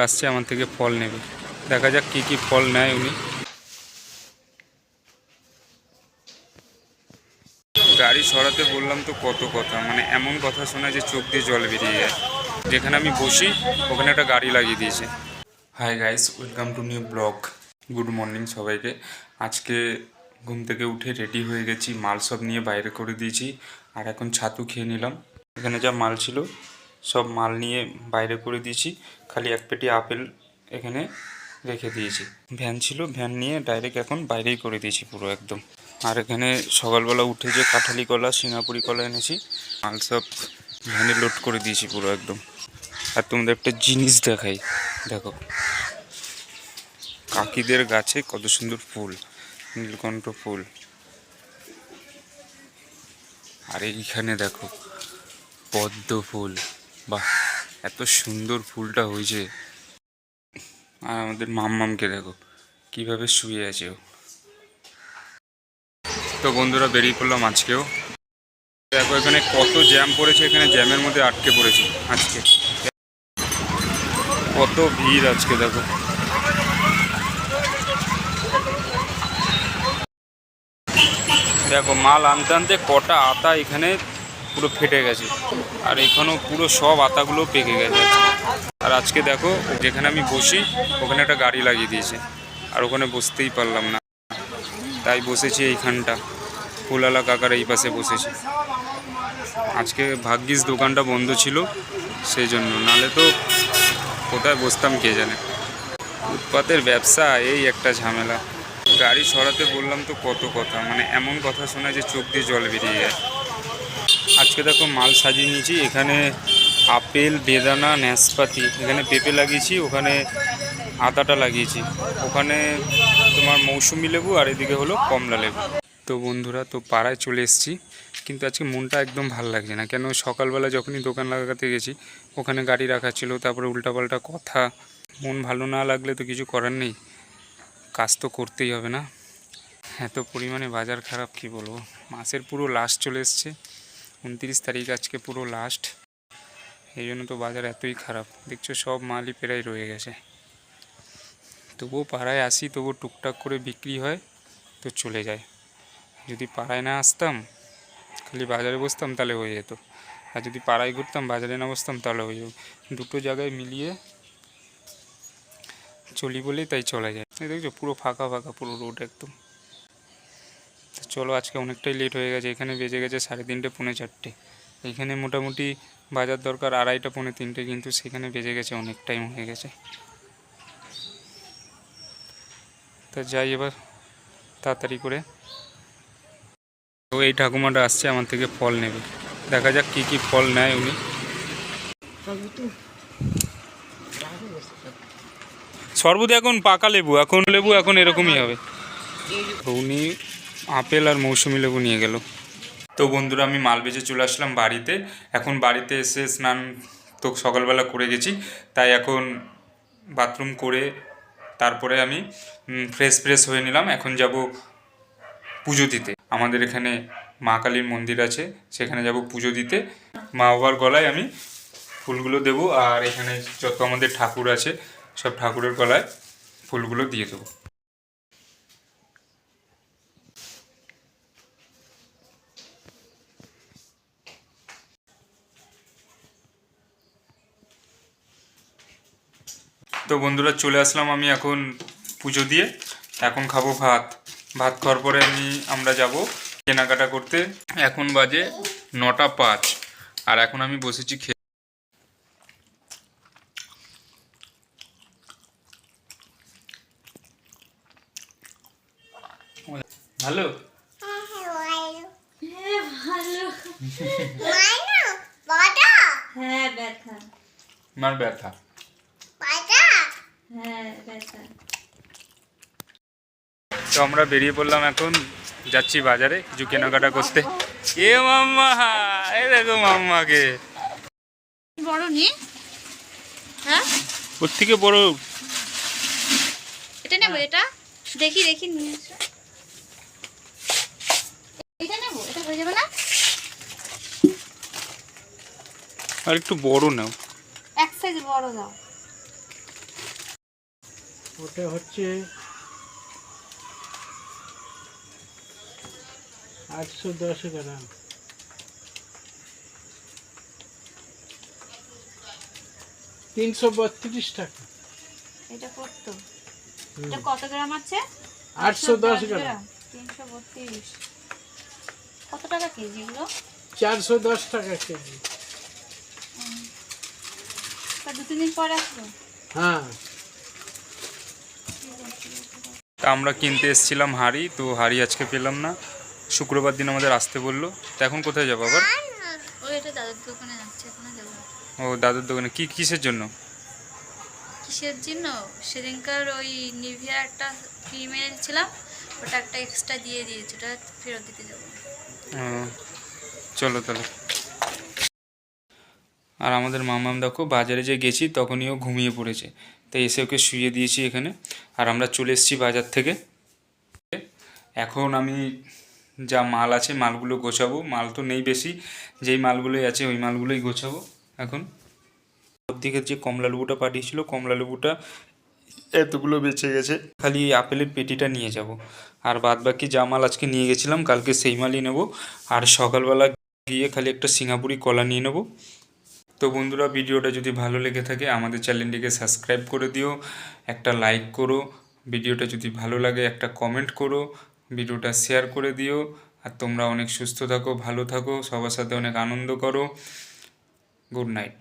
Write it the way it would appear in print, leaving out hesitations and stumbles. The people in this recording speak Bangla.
আসছে আমার থেকে ফল নেবে, দেখা যাক কি কি ফল নেয় উনি। গাড়ি সরাতে বললাম তো কত কথা, মানে এমন কথা শোনায় যে চোখ দিয়ে জল বেরিয়ে যায়। যেখানে আমি বসি ওখানে একটা গাড়ি লাগিয়ে দিয়েছে। Hi guys, welcome to new blog. Good morning সবাইকে। আজকে ঘুম থেকে উঠে রেডি হয়ে গেছি, মাল সব নিয়ে বাইরে করে দিয়েছি। আর এখন ছাতু খেয়ে নিলাম। এখানে যা মাল ছিল সব মাল নিয়ে বাইরে করে দিয়েছি, খালি এক পেটি আপেল এখানে রেখে দিয়েছি। ভ্যান ছিল, ভ্যান নিয়ে ডাইরেক্ট এখন বাইরেই করে দিয়েছি পুরো একদম। আর এখানে সকালবেলা উঠে যে কাঁঠালি কলা সিঙ্গাপুরি কলা এনেছি, মাল সব ভ্যানে লোড করে দিয়েছি পুরো একদম। আর তোমাদের একটা জিনিস দেখাই, দেখো কাকিদের গাছে কত সুন্দর ফুল, নীলকণ্ঠ ফুল। আর এইখানে দেখো পদ্ম ফুল, বাহ এত সুন্দর ফুলটা হয়েছে। আর আমাদের মাম্মামকে দেখো কিভাবে শুয়ে আছে ও। তো বন্ধুরা বেরিয়ে পড়লাম আজকেও। দেখো এখানে কত জ্যাম পড়েছে, এখানে জ্যামের মধ্যে আটকে পড়েছি আজকে। কত ভিড় আজকে দেখো। দেখো মাল আনতে আনতে কটা আতা এখানে পুরো ফেটে গেছে, আর এখানেও পুরো সব আতাগুলো পেকে গেছে। আর আজকে দেখো যেখানে আমি বসি ওখানে একটা গাড়ি লাগিয়ে দিয়েছে, আর ওখানে বসতেই পারলাম না, তাই বসেছি এইখানটা। ফুলালা কাকার এই পাশে বসেছি। আজকে ভাগ্যিস দোকানটা বন্ধ ছিল সেই জন্য, নালে তো কোথায় বসতাম কে জানে। ফুটপাতের ব্যবসা এই একটা ঝামেলা। গাড়ি সরাতে বললাম তো কত কথা, মানে এমন কথা শোনায় যে চোখ দিয়ে জল বেরিয়ে যায়। আজকে দেখো মাল সাজিয়ে নিয়েছি, এখানে আপেল বেদানা নাশপাতি, এখানে পেঁপে লাগিয়েছি, ওখানে আদাটা লাগিয়েছি, ওখানে তোমার মৌসুমি লেবু, আর এদিকে হলো কমলা লেবু। তো বন্ধুরা তো পাড়ায় চলে এসেছি, কিন্তু আজকে মনটা একদম ভালো লাগছে না। কেন, সকালবেলা যখনই দোকান লাগাতে গেছি ওখানে গাড়ি রাখা ছিল, তারপরে উল্টাপাল্টা কথা। মন ভালো না লাগলে তো কিছু করার নেই, কাজ তো করতেই হবে না। এত পরিমাণে বাজার খারাপ কি বলবো। মাসের পুরো লাস্ট চলে এসছে, 29 তারিখ আজকে পুরো লাস্ট। এই জন্য তো বাজার এতই খারাপ, দেখছো সব মালই প্রায় রয়ে গেছে। তবুও পাড়ায় আসি, তবুও টুকটাক করে বিক্রি হয় তো চলে যায়। যদি পাড়ায় না আসতাম, খালি বাজারে বসতাম তাহলে হয়ে যেত। আর যদি পাড়ায় ঘুরতাম বাজারে না বসতাম তাহলে হয়ে যেত। দুটো জায়গায় মিলিয়ে চলি বলেই তাই চলা যায়। এই দেখছো পুরো ফাঁকা ফাঁকা পুরো রোড একদম। চলো আজকে অনেকটাই লেট হয়ে গেছে, এখানে বেজে গেছে 3:30 পৌনে 4টে। এইখানে মোটামুটি বাজার দরকার 2:30 পৌনে 3টে, কিন্তু সেখানে বেজে গেছে অনেক টাইম হয়ে গেছে। তা যাই এবার তাড়াতাড়ি করে। তো এই ঠাকুমাটা আসছে আমার থেকে ফল নেবে, দেখা যাক কি কি ফল নেয় উনি। শরবত এখন পাকা লেবু, এখন লেবু এখন এরকমই হবে। উনি আপেল আর মৌসুমি লেবু নিয়ে গেল। তো বন্ধুরা আমি মাল বেচে চলে আসলাম বাড়িতে। এখন বাড়িতে এসে স্নান তো সকালবেলা করে গেছি, তাই এখন বাথরুম করে তারপরে আমি ফ্রেশ হয়ে নিলাম। এখন যাব পুজো দিতে। আমাদের এখানে মা কালীর মন্দির আছে, সেখানে যাব পুজো দিতে। মা বাবার গলায় আমি ফুলগুলো দেবো, আর এখানে যত আমাদের ঠাকুর আছে সব ঠাকুরের গলায় ফুলগুলো দিয়ে দেবো। তো বন্ধুরা চলে আসলাম আমি এখন পুজো দিয়ে। এখন খাবো ভাত। ভাত খাওয়ার পরে আমরা যাব কেনাকাটা করতে। এখন বাজে 9টা 5, আর এখন আমি বসেছি খেয়ে। ভালো মার ব্যথা। তো আমরা বেরিয়ে পড়লাম, এখন যাচ্ছি বাজারে কিছু কেনাকাটা করতে। এ মাম্মা, এই দেখো মাম্মাকে। বড় নি, হ্যাঁ ওর থেকে বড় এটা নেব, এটা দেখি দেখি নিয়ে এসো। এটা নেব, এটা হয়ে যাবে না? আর একটু বড় নাও, এক সাইজ বড় দাও। ওটা হচ্ছে 810 গ্রাম। 332 টাকা। এটা কত? হুম। এটা কত গ্রাম আছে? 810 গ্রাম। 332। কত টাকা কেজি এগুলো? 410 টাকা কেজি। তা 2-3 দিন পরে আসবো। হ্যাঁ। তা আমরা কিনতে এসেছিলাম হাঁড়ি, তো হাঁড়ি আজকে পেলাম না। শুক্রবার দিন আমাদের আসতে বললো। তো এখন কোথায় যাবো আবার? ওই এটা দাদুর দোকানে যাচ্ছে, এখানে যাবো। ও দাদুর দোকানে কিসের জন্য? কিসের জন্য? সেদিনকার ওই নিভিয়া একটা ক্রিম এনেছিলাম, ওটা একটা এক্সট্রা দিয়ে দিয়েছে, ওটা ফেরত দিতে যাবো। ও, চলো তাহলে। আর আমাদের মামাম দেখো বাজারে যে গেছি তখনই ও ঘুমিয়ে পড়েছে, তাই এসে ওকে শুইয়ে দিয়েছি এখানে। আর আমরা চলে এসেছি বাজার থেকে। এখন আমি যা মাল আছে মালগুলো গোছাবো। মাল তো নেই বেশি, যেই মালগুলোই আছে ওই মালগুলোই গোছাবো এখন। ওর দিকে যে কমলা লেবুটা পাঠিয়েছিল, কমলা লেবুটা এতগুলো বেঁচে গেছে, খালি এই আপেলের পেটিটা নিয়ে যাব। আর বাদ বাকি যা মাল আজকে নিয়ে গেছিলাম কালকে সেই মালই নেব। আর সকালবেলা গিয়ে খালি একটা সিঙ্গাপুরি কলা নিয়ে নেব। তো বন্ধুরা, ভিডিওটা যদি ভালো লেগে থাকে আমাদের চ্যানেলটিকে সাবস্ক্রাইব করে দিও, একটা লাইক করো, ভিডিওটা যদি ভালো লাগে একটা কমেন্ট করো, ভিডিওটা শেয়ার করে দিও। আর তোমরা অনেক সুস্থ থাকো, ভালো থাকো, সবার সাথে অনেক আনন্দ করো। Good night.